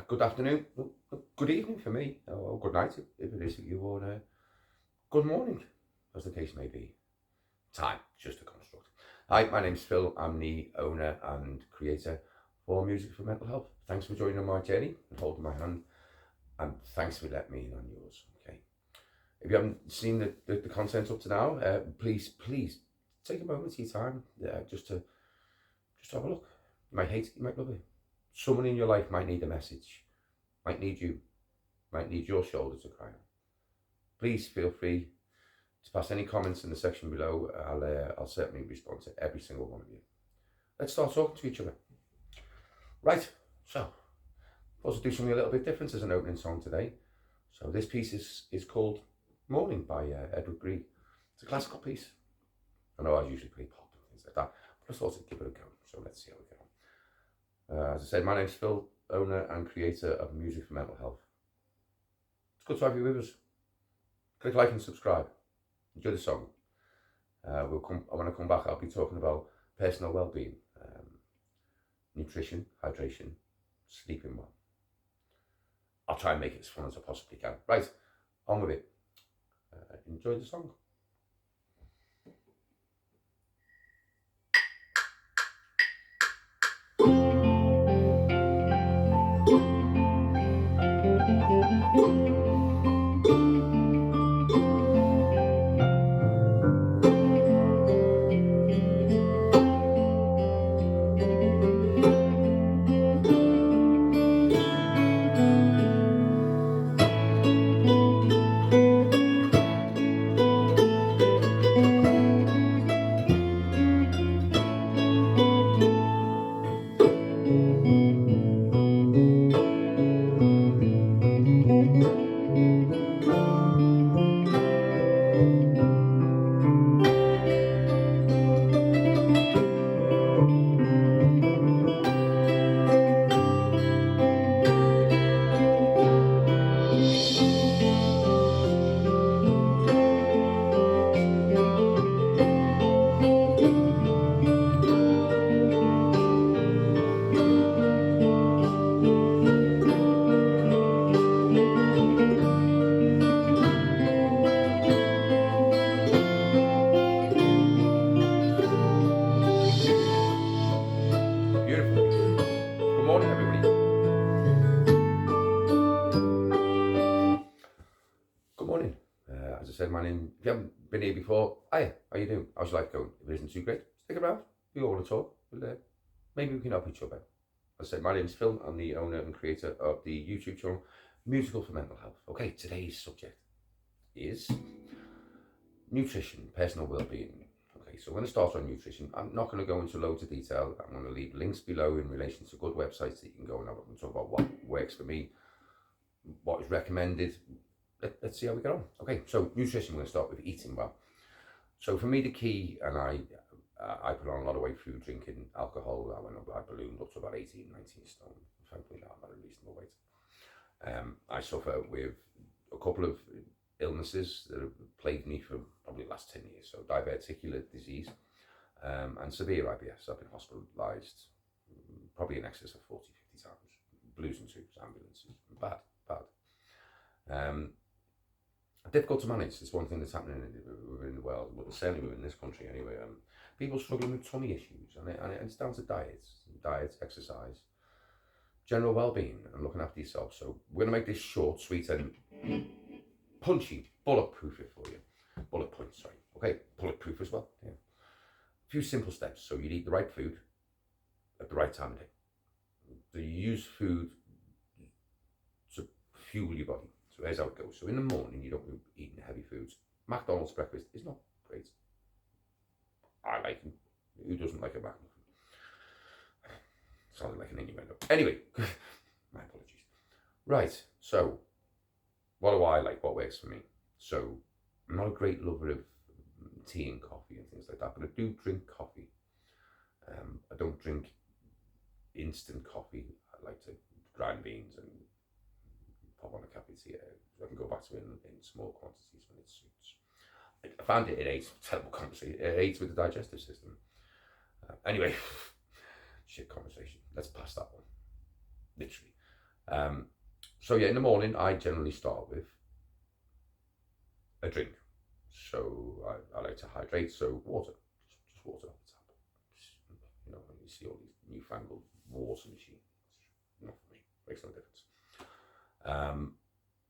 Good afternoon, good evening for me, or good night if it is you, or good morning, as the case may be. Time, just a construct. Hi, my name's Phil. I'm the owner and creator for Music for Mental Health. Thanks for joining on my journey and holding my hand, and thanks for letting me in on yours. Okay. If you haven't seen the content up to now, please take a moment of your time just to have a look. You might hate it, you might love it. Someone in your life might need a message, might need you, might need your shoulder to cry on. Please feel free to pass any comments in the section below. I'll certainly respond to every single one of you. Let's start talking to each other. Right, so I thought I'd do something a little bit different as an opening song today. So this piece is called Morning by Grieg. It's a classical piece. I know I usually play pop and things like that, but I thought I'd give it a go. So let's see how we get on. As I said, my name's Phil, owner and creator of Music for Mental Health. It's good to have you with us. Click like and subscribe. Enjoy the song. When I come back, I'll be talking about personal well-being, nutrition, hydration, sleeping well. I'll try and make it as fun as I possibly can. Right, on with it. Enjoy the song. As I said, my name, if you haven't been here before, hiya, how you doing? How's your life going? If it isn't too great, stick around. We all want to talk. Maybe we can help each other. As I said, my name's Phil. I'm the owner and creator of the YouTube channel, Musical for Mental Health. Okay, today's subject is nutrition, personal well-being. Okay, so we're going to start on nutrition. I'm not going to go into loads of detail. I'm going to leave links below in relation to good websites that you can go and have and talk about what works for me, what is recommended. Let's see how we get on. Okay, so nutrition, we're going to start with eating well. So for me, the key, and I put on a lot of weight through drinking alcohol. I ballooned up to about 18, 19 stone. Thankfully now I'm at a reasonable weight. I suffer with a couple of illnesses that have plagued me for probably the last 10 years. So diverticular disease and severe IBS. I've been hospitalised probably in excess of 40, 50 times. Blues and tubes, ambulances, bad. Difficult to manage. It's one thing that's happening within the world, but certainly within this country anyway. People struggling with tummy issues, and it's down to diet, exercise, general well-being, and looking after yourself. So we're going to make this short, sweet, and punchy, bulletproof it for you. Bullet points, sorry. Okay, bulletproof as well. Yeah. A few simple steps. So you eat the right food at the right time of day. So you use food to fuel your body. So here's how it goes. So in the morning, you don't be eating heavy foods. McDonald's breakfast is not great. I like them. Who doesn't like a McDonald's? Sounded like an innuendo. Anyway, my apologies. Right, so what do I like? What works for me? So I'm not a great lover of tea and coffee and things like that, but I do drink coffee. I don't drink instant coffee. I like to grind beans and pop on a cup of tea. So I can go back to it in small quantities when it suits. I found it aids, terrible conversation, it aids with the digestive system. Anyway, shit conversation. Let's pass that one. Literally. So yeah, in the morning I generally start with a drink. So I like to hydrate, so water, just water off the tap. You know, when you see all these newfangled water machines, not for me, makes no difference.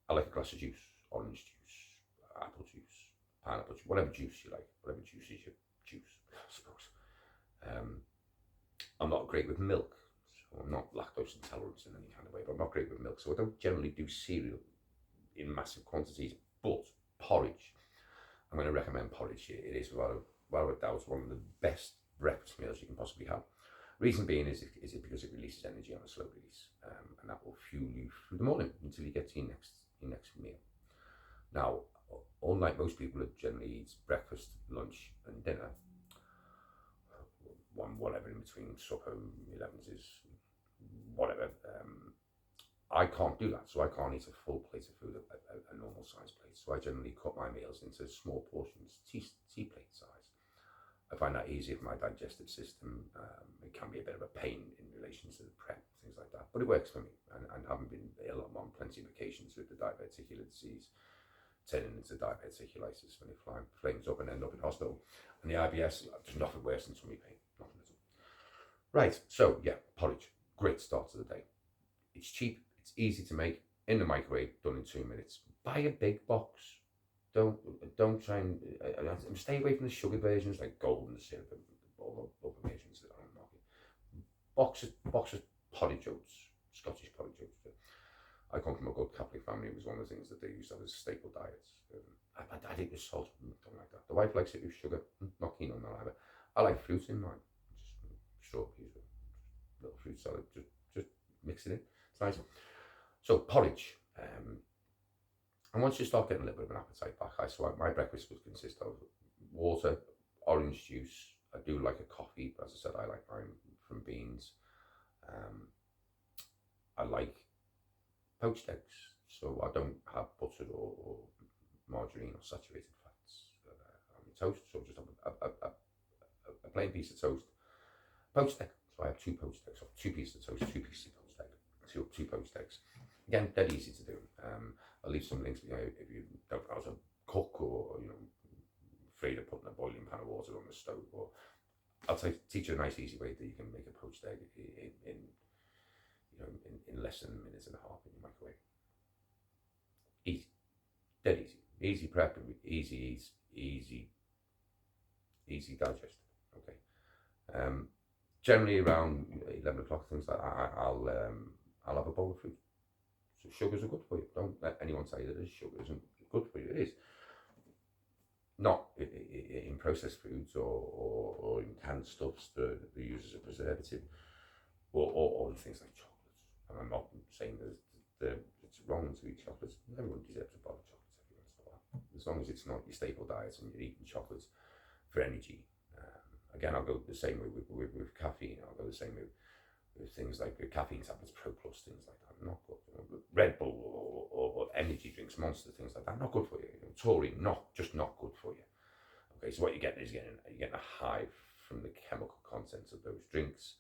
I like a glass of juice, orange juice, apple juice, pineapple juice, whatever juice you like, whatever juice is your juice, I suppose. I'm not great with milk, so I'm not lactose intolerant in any kind of way, but I'm not great with milk, so I don't generally do cereal in massive quantities, but porridge. I'm going to recommend porridge here. It is without a doubt one of the best breakfast meals you can possibly have. Reason being is it because it releases energy on a slow release, and that will fuel you through the morning until you get to your next meal. Now, all night most people generally eat breakfast, lunch, and dinner. Whatever in between supper, 11s is whatever. I can't do that, so I can't eat a full plate of food, a normal size plate. So I generally cut my meals into small portions, tea plate size. I find that easier for my digestive system. It can be a bit of a pain in relation to the prep, things like that, but it works for me. And having been ill, I'm on plenty of occasions with the diverticular disease, turning into diverticulitis when it flames up and end up in hospital. And the IBS, there's nothing worse than tummy pain, nothing at all. Right, so yeah, porridge, great start to the day. It's cheap, it's easy to make, in the microwave, done in 2 minutes. Buy a big box. Don't try and stay away from the sugar versions like golden syrup and all the other versions that are on the market. Box of porridge oats, Scottish porridge oats. I come from a good Catholic family. It was one of the things that they used to have as staple diets. I think with salt, don't like that. The wife likes it with sugar, not keen on that either. I like fruit in mine, just strawberries, little fruit salad, just mix it in. It's nice. So porridge. And once you start getting a little bit of an appetite back, my breakfast would consist of water, orange juice. I do like a coffee, but as I said, I like mine from beans. I like poached eggs, so I don't have butter or margarine or saturated fats on my toast. So just have a plain piece of toast, poached egg. So I have 2 poached eggs, or 2 pieces of toast, 2 pieces of poached egg, 2 poached eggs. Again, dead easy to do. I'll leave some links, if you don't know how to cook, or afraid of putting a boiling pan of water on the stove, or I'll teach you a nice easy way that you can make a poached egg in less than a minute and a half in your microwave. Easy, dead easy prep, easy eat, easy digest. Okay. Generally around 11 o'clock, things like that, I'll have a bowl of fruit. So sugars are good for you. Don't let anyone say that sugar isn't good for you. It is. Not in processed foods or in canned stuffs that they use as a preservative, or in things like chocolates. And I'm not saying that it's wrong to eat chocolates. Everyone deserves a bowl of chocolates every once in a while, as long as it's not your staple diet and you're eating chocolates for energy. Again, I'll go the same way with caffeine. I'll go the same way with things like caffeine tablets, Pro Plus, things like that. Not good. Red Bull or energy drinks, Monster, things like that. Not good for you. Taurine, not good for you. Okay, so what you're getting is you're getting a high from the chemical contents of those drinks,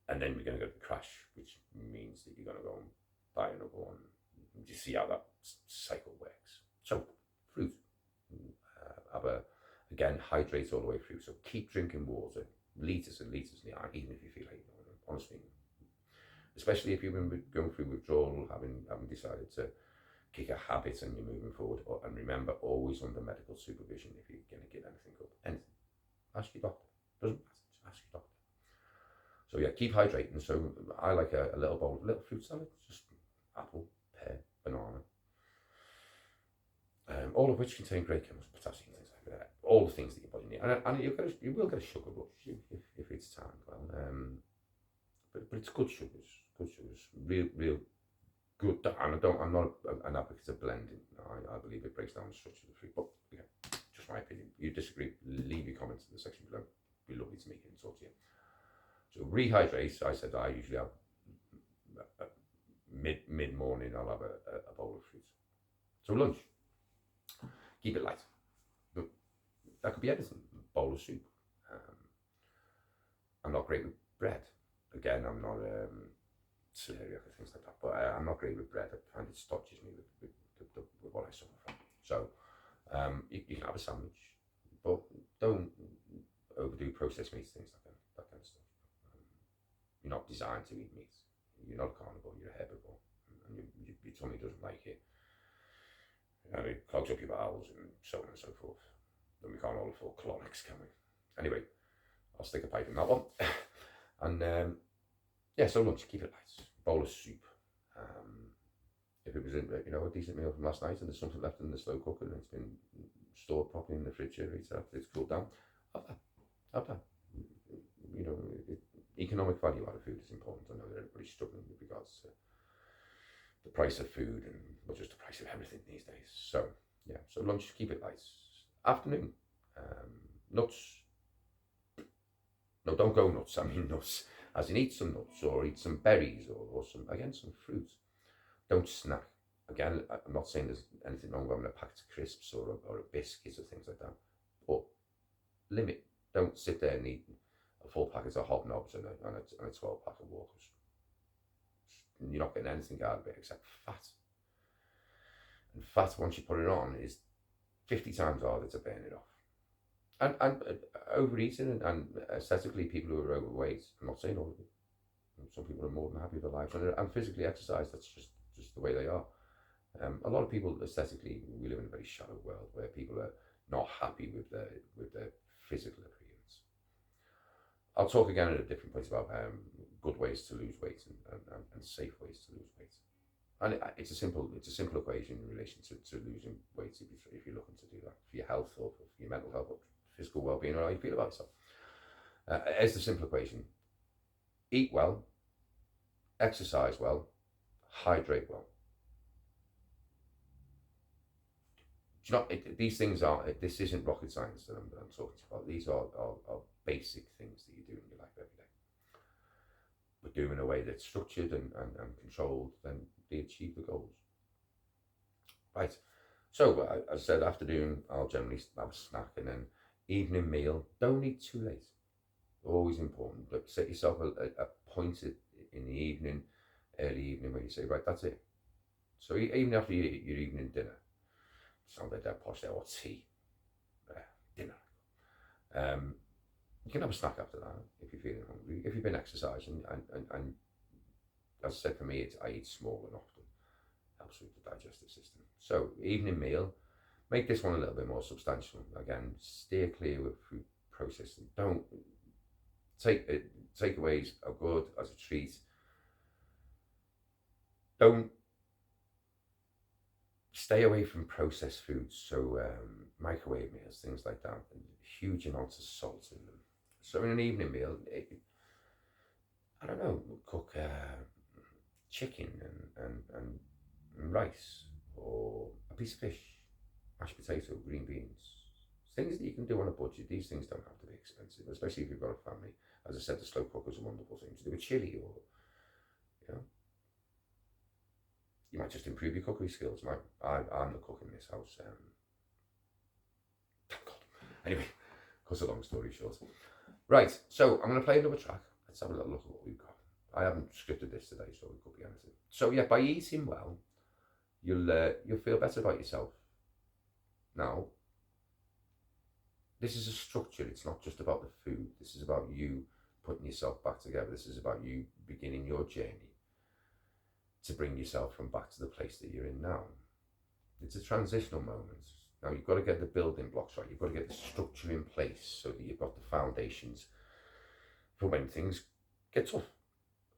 and then you're going to go to crash, which means that you're going to go and buy another one. You see how that cycle works. So fruit, again, hydrate all the way through. So keep drinking water, litres and litres in the eye, even if you feel like, honestly, especially if you've been going through withdrawal, having decided to kick a habit and you're moving forward. And remember, always under medical supervision if you're going to give anything up. Anything. Ask your doctor. Doesn't matter. Just ask your doctor. So yeah, keep hydrating. So I like a little bowl of little fruit salad, just apple, pear, banana, all of which contain great chemicals, potassium, things like that. All the things that your body needs. And you will get a sugar rush if it's timed well. But it's good sugars, real good. And I'm not an advocate of blending. I believe it breaks down the structure of the food. But yeah, just my opinion. If you disagree, leave your comments in the section below. It'd be lovely to meet you and talk to you. So rehydrate. I said I usually have mid morning. I'll have a bowl of fruit. So lunch, keep it light. But that could be anything. A bowl of soup. I'm not great with bread. Again, I'm not celeriac and things like that. But I'm not great with bread. I find it stodges me with what I suffer from. So you can have a sandwich, but don't overdo processed meats, things like that kind of stuff. You're not designed to eat meat. You're not a carnivore, you're a herbivore. And your tummy doesn't like it. And it clogs up your bowels and so on and so forth. Then we can't all afford colonics, can we? Anyway, I'll stick a pipe in that one. And yeah, so lunch, keep it light. Bowl of soup. If it was a decent meal from last night and there's something left in the slow cooker and it's been stored properly in the refrigerator after it's cooled down, have that. Economic value out of food is important. I know that everybody's struggling with regards to the price of food and not just the price of everything these days. So yeah, so lunch, keep it light. Afternoon, nuts. No, don't go nuts. I mean nuts. As in eat some nuts or eat some berries or some fruit. Don't snack. Again, I'm not saying there's anything wrong with having a packet of crisps or a biscuit or things like that. But limit. Don't sit there and eat a full packet of hobnobs and a 12-pack of Walkers. You're not getting anything out of it except fat. And fat, once you put it on, is 50 times harder to burn it off. And overeating and aesthetically, people who are overweight, I'm not saying all of it. Some people are more than happy with their lives. And physically exercise, that's just the way they are. A lot of people, aesthetically, we live in a very shallow world where people are not happy with their physical appearance. I'll talk again at a different point about good ways to lose weight and safe ways to lose weight. And it's a simple equation in relation to losing weight if you're looking to do that for your health or for your mental health or physical well-being or how you feel about yourself. It's the simple equation: eat well, exercise well, hydrate well. Do you know, these things are, this isn't rocket science that I'm talking about. These are basic things that you do in your life every day. But do in a way that's structured and controlled, then they achieve the goals. Right. So, as I said, afternoon, I'll generally have a snack, and then evening meal, don't eat too late. Always important. But set yourself a point in the evening, early evening, where you say, right, that's it. So even after you eat your evening dinner, sound like that posh there, or tea, dinner. You can have a snack after that if you're feeling hungry. If you've been exercising, and as I said, for me, I eat small and often. Helps with the digestive system. So evening meal, make this one a little bit more substantial. Again, steer clear with food processing. Don't takeaways are good as a treat. Don't stay away from processed foods. So microwave meals, things like that, and huge amounts of salt in them. So in an evening meal, I don't know, cook chicken and rice, or a piece of fish, mashed potato, green beans. Things that you can do on a budget. These things don't have to be expensive, especially if you've got a family. As I said, the slow cooker's a wonderful thing to do. A chili, or you might just improve your cookery skills. I'm the cook in this house. Thank God. Anyway, cut a long story short. Right, so I'm going to play another track. Let's have a little look at what we've got. I haven't scripted this today, so it could be anything. So yeah, by eating well, you'll feel better about yourself. Now, this is a structure. It's not just about the food. This is about you putting yourself back together. This is about you beginning your journey to bring yourself from back to the place that you're in now. It's a transitional moment. Now, you've got to get the building blocks right. You've got to get the structure in place so that you've got the foundations for when things get tough.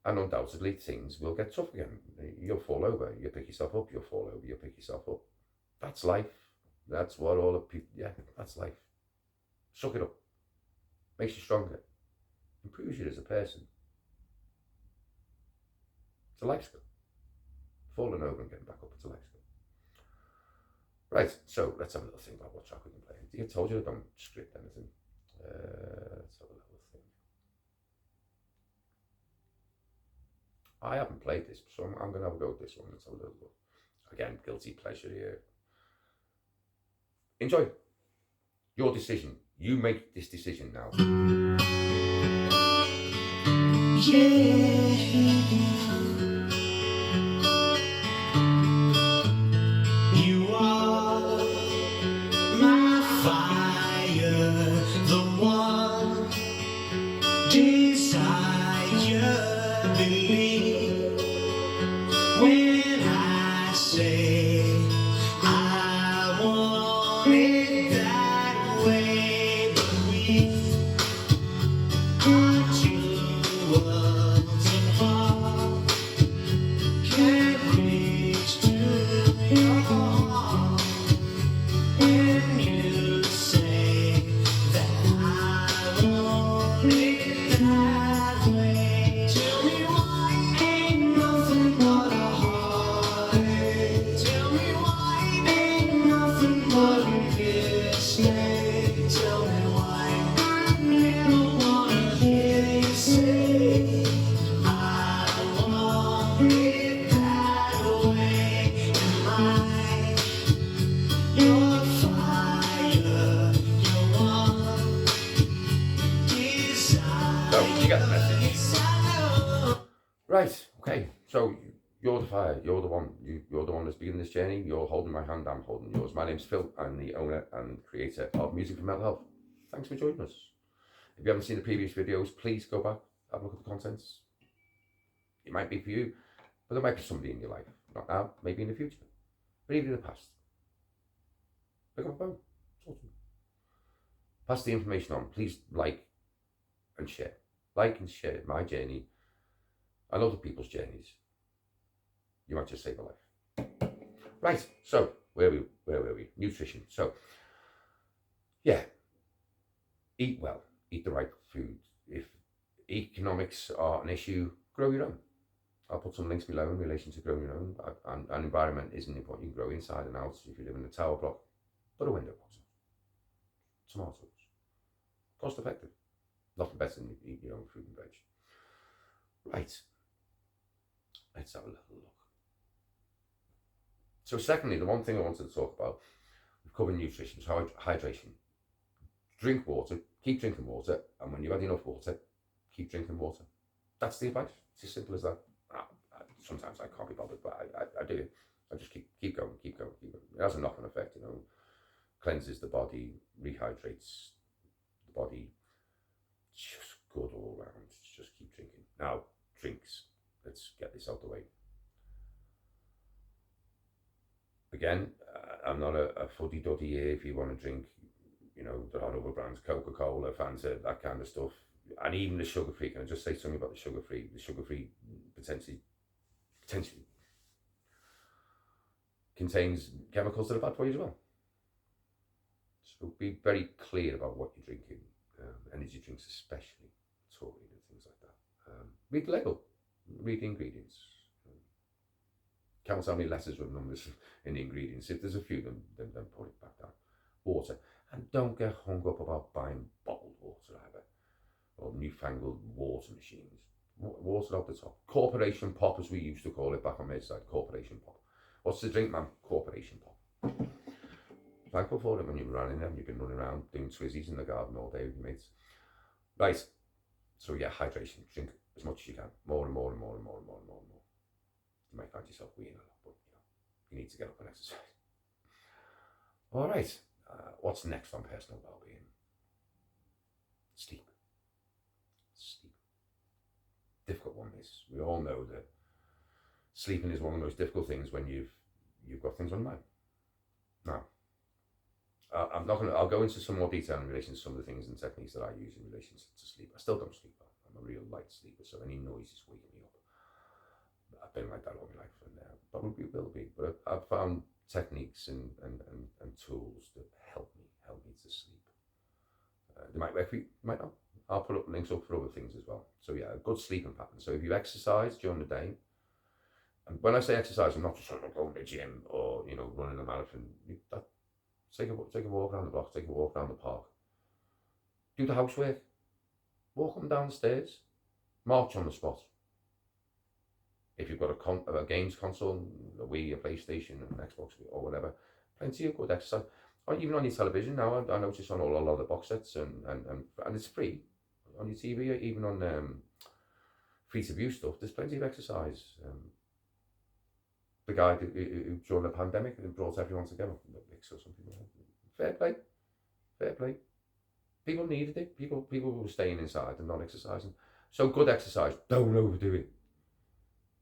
And undoubtedly, things will get tough again. You'll fall over. You'll pick yourself up. You'll fall over. You'll pick yourself up. That's life. That's what all the people, that's life. Suck it up. Makes you stronger. Improves you as a person. It's a life skill. Falling over and getting back up, it's a life skill. Right, so let's have a little think about what track we can play. I told you I don't script anything. Let's have a little think. I haven't played this, so I'm going to have a go at this one. Let's have a little look. Again, guilty pleasure here. Enjoy. Your decision. You make this decision now. Yeah. When I say I want it that way, but we are two worlds apart. Can't reach to your heart. When you say that I want it that way, tell me why ain't nothing but a heartache. Tell me why ain't nothing but a mistake. Tell me why I never wanna hear you say I want it that way. Am I your fire, your one desire? So you get the message. Yes, I know. Right, okay, so you're the fire, you're the one, you're the one that's beginning this journey, you're holding my hand, I'm holding yours. My name's Phil, I'm the owner and creator of Music for Mental Health. Thanks for joining us. If you haven't seen the previous videos, please go back, have a look at the contents. It might be for you, but there might be somebody in your life, not now, maybe in the future, but even in the past. Pick up a phone, talk to them. Pass the information on, please like and share. Like and share my journey and other people's journeys. You might just save a life. Right, so where were we? Nutrition. So, yeah, eat well, eat the right food. If economics are an issue, grow your own. I'll put some links below in relation to growing your own. And environment isn't important. You can grow inside and out. If you live in a tower block, put a window box. Tomatoes. Cost effective. Nothing better than eating your own fruit and veg. Right. Let's have a little look. So secondly, the one thing I wanted to talk about, we've covered nutrition, so hydration. Drink water, keep drinking water, and when you've had enough water, keep drinking water. That's the advice. It's as simple as that. Sometimes I can't be bothered, but I do it. I just keep going. It has a knock-on effect, you know. Cleanses the body, rehydrates the body. It's just good all around. Just keep drinking. Now, drinks. Let's get this out the way. Again, I'm not a fuddy-duddy here. If you want to drink, you know, there are other brands, Coca-Cola, Fanta, that kind of stuff. And even the sugar-free. Can I just say something about the sugar-free? The sugar-free potentially contains chemicals that are bad for you as well. So be very clear about what you're drinking. Energy drinks especially, taurine and things like that. Read the label, read the ingredients. Count how many letters with numbers in the ingredients. If there's a few, then put it back down. Water. And don't get hung up about buying bottled water either. Or newfangled water machines. Water off the top. Corporation pop, as we used to call it back on my side. Corporation pop. What's the drink, man? Corporation pop. Thankful for it when you've been running them. You've been running around doing twizzies in the garden all day with your mates. Right. So yeah, hydration. Drink as much as you can. More and more. You might find yourself weeing a lot, but you need to get up and exercise. All right. What's next on personal well-being? Sleep. Difficult one is. We all know that sleeping is one of the most difficult things when you've got things on your mind. Now, I'll go into some more detail in relation to some of the things and techniques that I use in relation to sleep. I still don't sleep well. I'm a real light sleeper, so any noise is waking me up. I've been like that all my life, and probably will be. But I've found techniques and tools that help me to sleep. They might work for you, might not. I'll put up links up for other things as well. So yeah, a good sleeping pattern. So if you exercise during the day, and when I say exercise, I'm not just going to the gym or running a marathon. Take a walk around the block, take a walk around the park. Do the housework. Walk up and down the stairs. March on the spot. If you've got a games console, a Wii, a PlayStation, an Xbox, or whatever, plenty of good exercise. Or even on your television now, I notice on a lot of the box sets, and it's free on your TV, even on free to view stuff. There's plenty of exercise. The guy who during the pandemic brought everyone together. So some people, fair play. People needed it. People were staying inside and not exercising. So good exercise. Don't overdo it.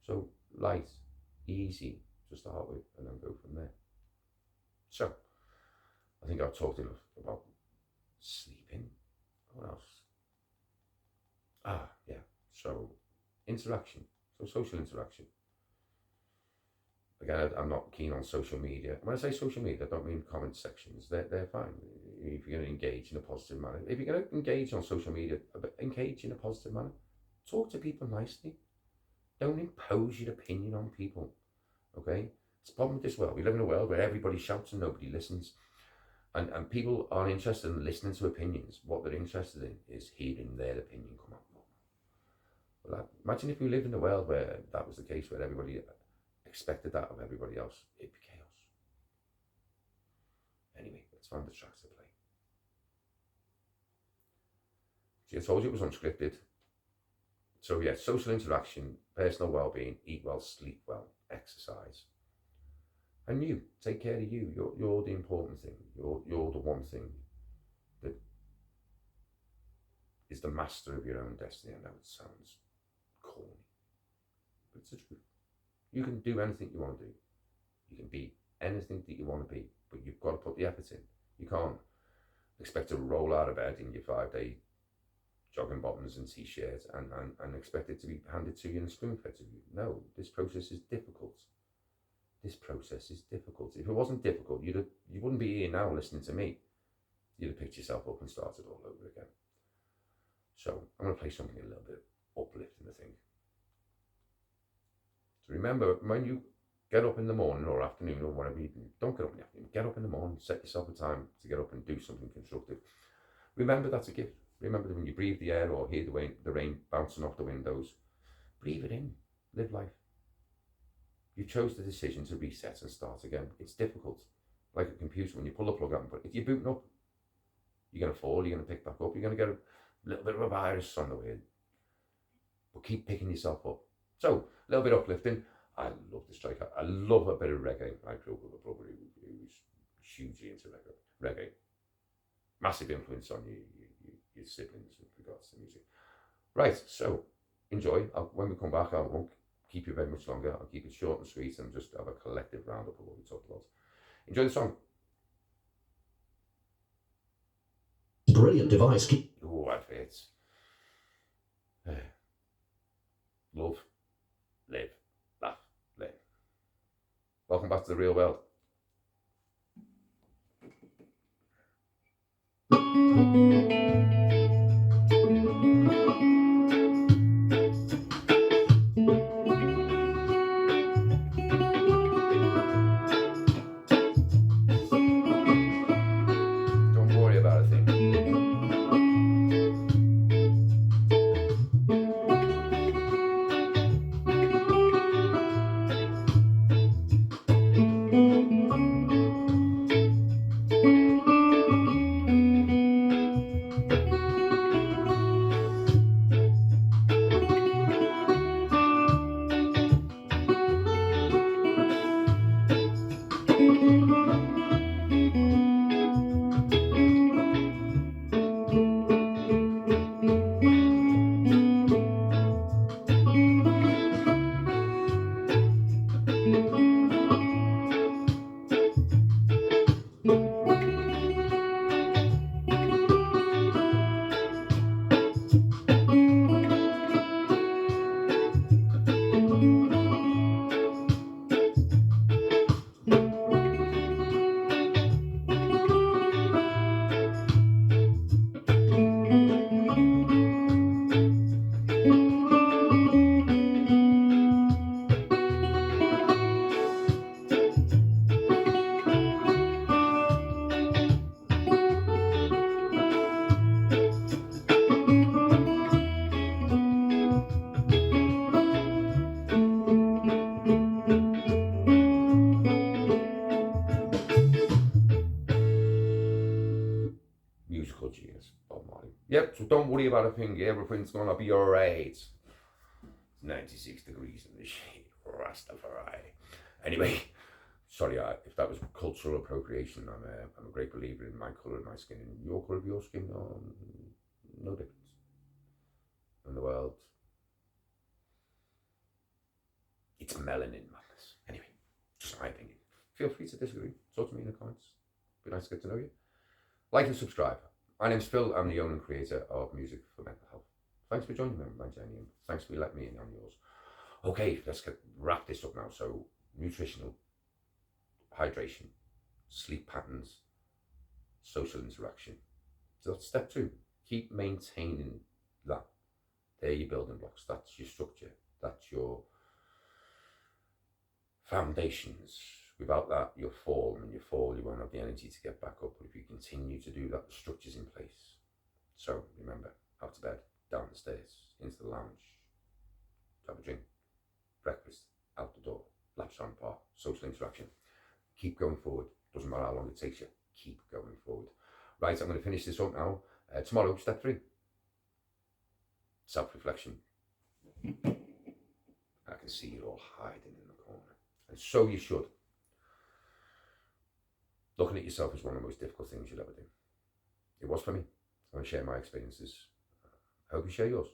So light, easy to start with, and then go from there. So, I think I've talked enough about sleeping. What else? Yeah. So, interaction. So, social interaction. Again, I'm not keen on social media. When I say social media, I don't mean comment sections. They're fine if you're going to engage in a positive manner. If you're going to engage on social media, engage in a positive manner. Talk to people nicely. Don't impose your opinion on people. Okay? It's a problem with this world. We live in a world where everybody shouts and nobody listens. And people aren't interested in listening to opinions. What they're interested in is hearing their opinion come out. Well, imagine if we lived in a world where that was the case, where everybody expected that of everybody else. It'd be chaos. Anyway, let's find the tracks to play. See, I told you it was unscripted. So yeah, social interaction, personal well-being, eat well, sleep well, exercise. And you, take care of you. You're the important thing. You're the one thing that is the master of your own destiny. I know it sounds corny, but it's the truth. You can do anything you want to do. You can be anything that you want to be, but you've got to put the effort in. You can't expect to roll out of bed in your 5-day jogging bottoms and t-shirts and expect it to be handed to you in a spoon-fed to you. No, this process is difficult. This process is difficult. If it wasn't difficult, you wouldn't be here now listening to me. You'd have picked yourself up and started all over again. So I'm going to play something a little bit uplifting, I think. So remember, when you get up in the morning or afternoon or whatever you do, don't get up in the afternoon. Get up in the morning, set yourself a time to get up and do something constructive. Remember that's a gift. Remember that when you breathe the air or hear the rain bouncing off the windows, breathe it in. Live life. You chose the decision to reset and start again. It's difficult. Like a computer, when you pull the plug out and put it, if you're booting up, you're going to fall, you're going to pick back up, you're going to get a little bit of a virus on the way. But keep picking yourself up. So, a little bit uplifting. I love this track. I love a bit of reggae. I grew up with a brother who was hugely into reggae. Massive influence on your siblings with regards to music. Right, so enjoy. When we come back, I won't keep you very much longer. I'll keep it short and sweet and just have a collective roundup of what we talked about. Enjoy the song. Brilliant device. Oh, that fits. Love, live, laugh, live. Welcome back to the real world. Don't worry about a thing. Musical genius, Bob Marley. Yep, so don't worry about a thing. Everything's gonna be alright. It's 96 degrees in the shade. Rastafari. Anyway, sorry if that was cultural appropriation. I'm a great believer in my colour of my skin and your colour of your skin. No difference. In the world, it's melanin madness. my opinion. Feel free to disagree. Talk to me in the comments. Be nice to get to know you. Like and subscribe. My name's Phil. I'm the owner and creator of Music for Mental Health. Thanks for joining me on my journey, and thanks for letting me in on yours. Okay, let's wrap this up now. So, nutritional, hydration, sleep patterns, social interaction. So that's step 2. Keep maintaining that. They're your building blocks. That's your structure. That's your foundations. Without that, you'll fall, and when you fall, you won't have the energy to get back up. But if you continue to do that, the structure's in place. So remember, out to bed, down the stairs, into the lounge, have a drink, breakfast, out the door, laps on park, social interaction. Keep going forward. Doesn't matter how long it takes you. Keep going forward. Right, I'm going to finish this up now. Tomorrow, step 3. Self-reflection. I can see you all hiding in the corner. And so you should. Looking at yourself is one of the most difficult things you'll ever do. It was for me. I want to share my experiences. I hope you share yours.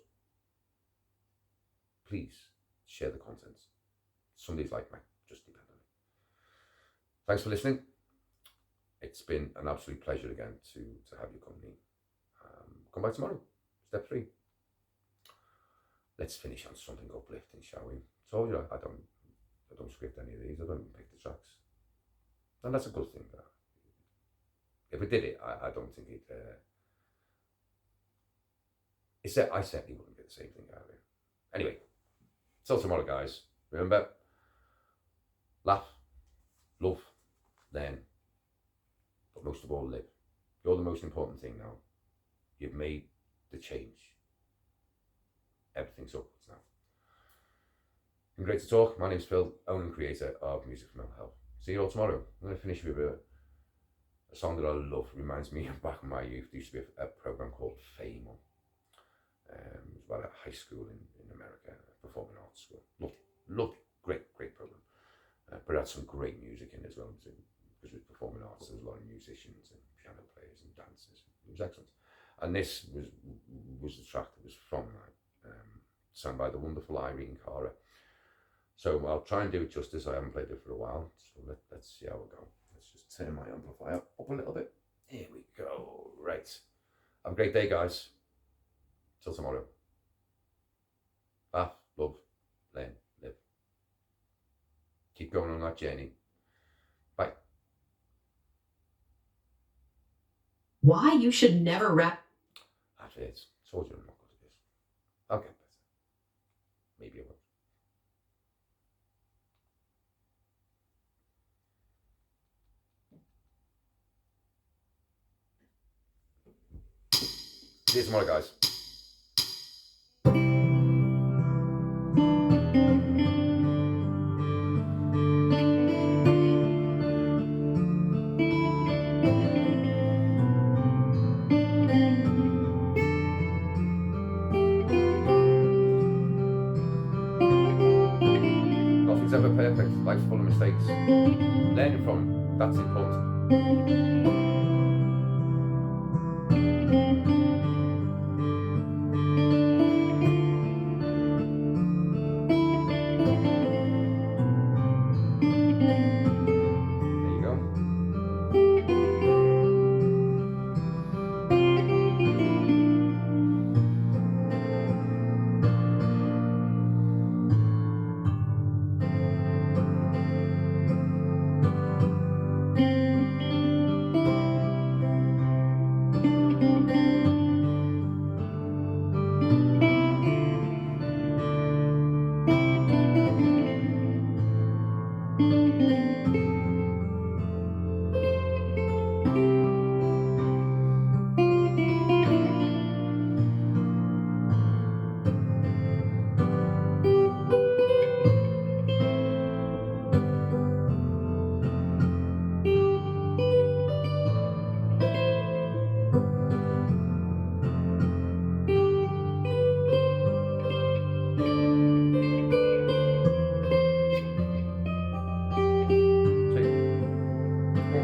Please share the content. Somebody's like me, just depend on it. Thanks for listening. It's been an absolute pleasure again to have your company. Come back tomorrow. Step 3. Let's finish on something uplifting, shall we? Told you I don't script any of these. I don't even pick the tracks, and that's a good thing. If I did it, I don't think it. I certainly wouldn't get the same thing out of it. Anyway, till tomorrow, guys. Remember, laugh, love, learn, but most of all, live. You're the most important thing now. You've made the change. Everything's upwards now. Been great to talk. My name's Phil, owner and creator of Music for Mental Health. See you all tomorrow. I'm going to finish with a song that I love. Reminds me of back in my youth. There used to be a program called Fame on. It was about a high school in America, a performing arts school. Loved it. Great program. But it had some great music in it as well. Because with performing arts, there was a lot of musicians and piano players and dancers. It was excellent. And this was the track that was from that. Sung by the wonderful Irene, Cara. So I'll try and do it justice. I haven't played it for a while, so let's see how we go. Let's just turn my amplifier up a little bit. Here we go. Right. Have a great day, guys. Till tomorrow. Laugh, love, learn, live. Keep going on that journey. Bye. Why you should never rap. That's it. Told you I'm not good at this. I'll get better. Maybe I will. See you tomorrow, guys. Nothing's ever perfect. Life's full of mistakes. Learning from them, that's important.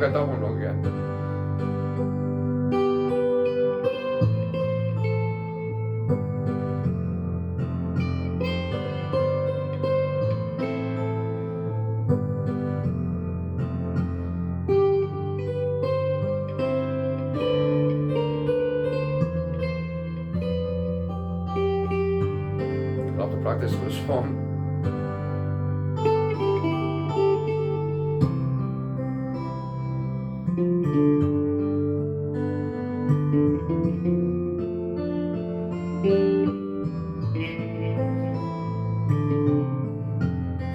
Get that one wrong again. this was fun.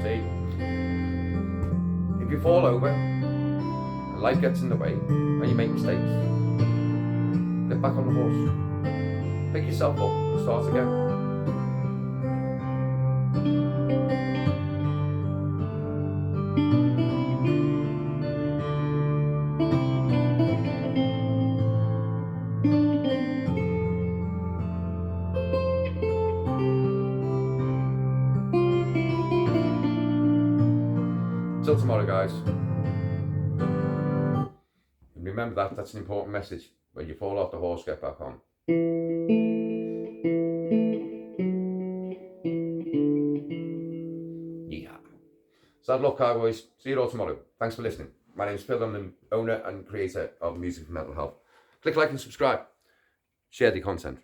See, if you fall over and life gets in the way and you make mistakes, get back on the horse, pick yourself up and start again. Till tomorrow, guys. And remember that's an important message. When you fall off the horse, get back on. Yeah. Sad luck, cowboys. See you all tomorrow. Thanks for listening. My name's Phil. I'm the owner and creator of Music for Mental Health. Click like and subscribe. Share the content.